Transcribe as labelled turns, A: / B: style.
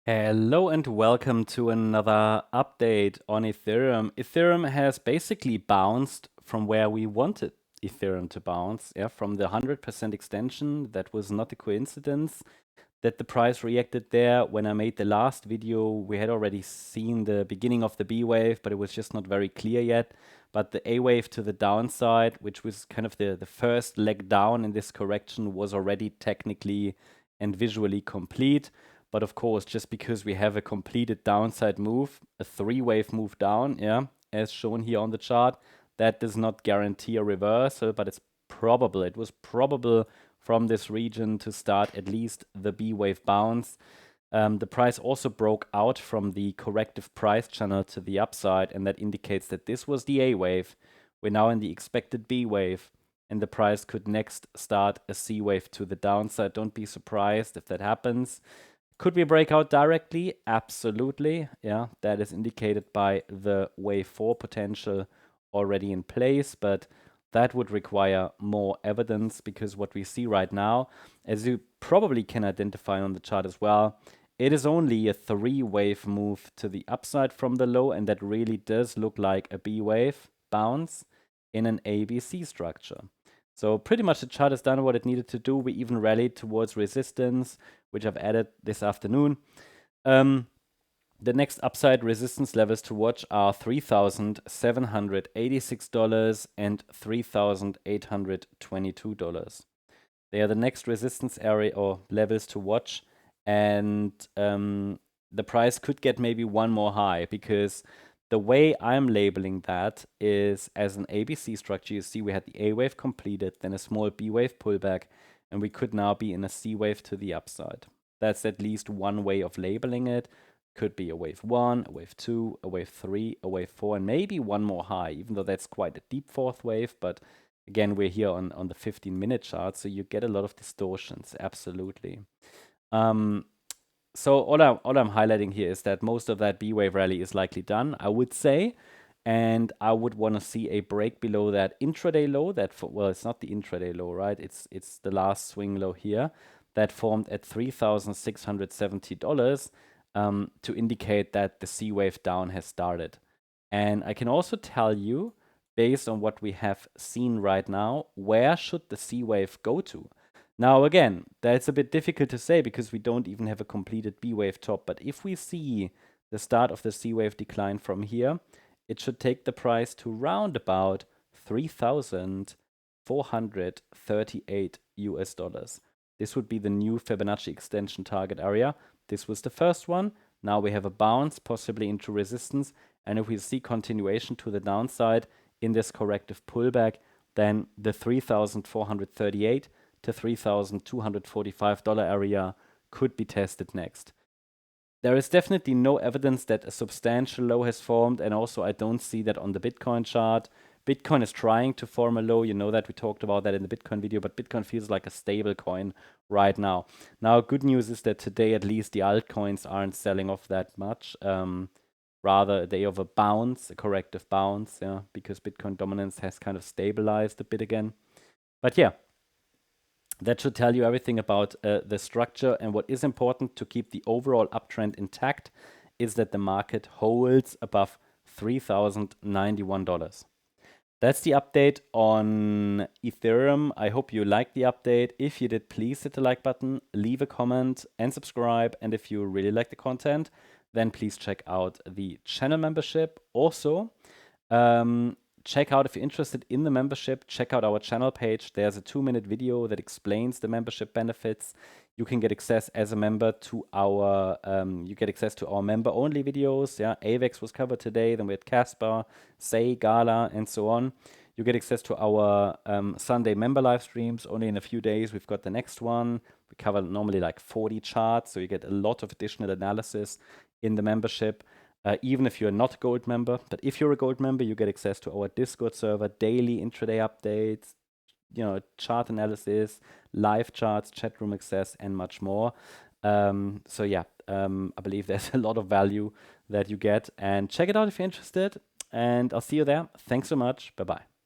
A: Hello and welcome to another update on Ethereum. Ethereum has basically bounced from where we wanted Ethereum to bounce, from the 100% extension. That was not a coincidence that the price reacted there. When I made the last video, we had already seen the beginning of the B wave, but it was just not very clear yet. But the A wave to the downside, which was kind of the first leg down in this correction, was already technically and visually complete. But of course, just because we have a completed downside move, a three-wave move down, as shown here on the chart, that does not guarantee a reversal, but it's probable. It was probable from this region to start at least the B wave bounce. The price also broke out from the corrective price channel to the upside, and that indicates that this was the A wave. We're now in the expected B wave, and the price could next start a C wave to the downside. Don't be surprised if that happens. Could we break out directly? Absolutely. Yeah, that is indicated by the wave 4 potential already in place, but that would require more evidence because what we see right now, as you probably can identify on the chart as well, it is only a three-wave move to the upside from the low, and that really does look like a B wave bounce in an ABC structure. So pretty much the chart has done what it needed to do. We even rallied towards resistance, which I've added this afternoon. The next upside resistance levels to watch are $3,786 and $3,822. They are the next resistance area or levels to watch, and the price could get maybe one more high because the way I'm labeling that is as an ABC structure. You see we had the A wave completed, then a small B wave pullback, and we could now be in a C wave to the upside. That's at least one way of labeling it. Could be a wave 1, a wave 2, a wave 3, a wave 4, and maybe one more high, even though that's quite a deep fourth wave. But again, we're here on the 15-minute chart, so you get a lot of distortions, absolutely. So all I'm highlighting here is that most of that B wave rally is likely done, I would say, and I would want to see a break below that intraday low. Well, it's not the intraday low, right? It's the last swing low here that formed at $3,670 to indicate that the C wave down has started. And I can also tell you, based on what we have seen right now, where should the C wave go to? Now, again, that's a bit difficult to say because we don't even have a completed B wave top. But if we see the start of the C wave decline from here, it should take the price to round about 3,438 US dollars. This would be the new Fibonacci extension target area. This was the first one. Now we have a bounce, possibly into resistance. And if we see continuation to the downside in this corrective pullback, then the 3,438 to $3,245 area could be tested next. There is definitely no evidence that a substantial low has formed, and also I don't see that on the Bitcoin chart. Bitcoin is trying to form a low. You know that we talked about that in the Bitcoin video, but Bitcoin feels like a stable coin right now. Now, good news is that today at least the altcoins aren't selling off that much. Rather a day of a bounce, a corrective bounce, because Bitcoin dominance has kind of stabilized a bit again. But yeah, that should tell you everything about the structure. And what is important to keep the overall uptrend intact is that the market holds above $3,091. That's the update on Ethereum. I hope you liked the update. If you did, please hit the like button, leave a comment, and subscribe. And if you really like the content, then please check out the channel membership. Also, check out, if you're interested in the membership, check out our channel page. There's a 2-minute video that explains the membership benefits. You can get access as a member to our, member-only videos. Yeah, AVEX was covered today. Then we had Casper, Say, Gala, and so on. You get access to our Sunday member live streams. Only in a few days, we've got the next one. We cover normally like 40 charts, so you get a lot of additional analysis in the membership. Even if you're not a gold member. But if you're a gold member, you get access to our Discord server, daily intraday updates, chart analysis, live charts, chat room access, and much more. So yeah, I believe there's a lot of value that you get. And check it out if you're interested. And I'll see you there. Thanks so much. Bye-bye.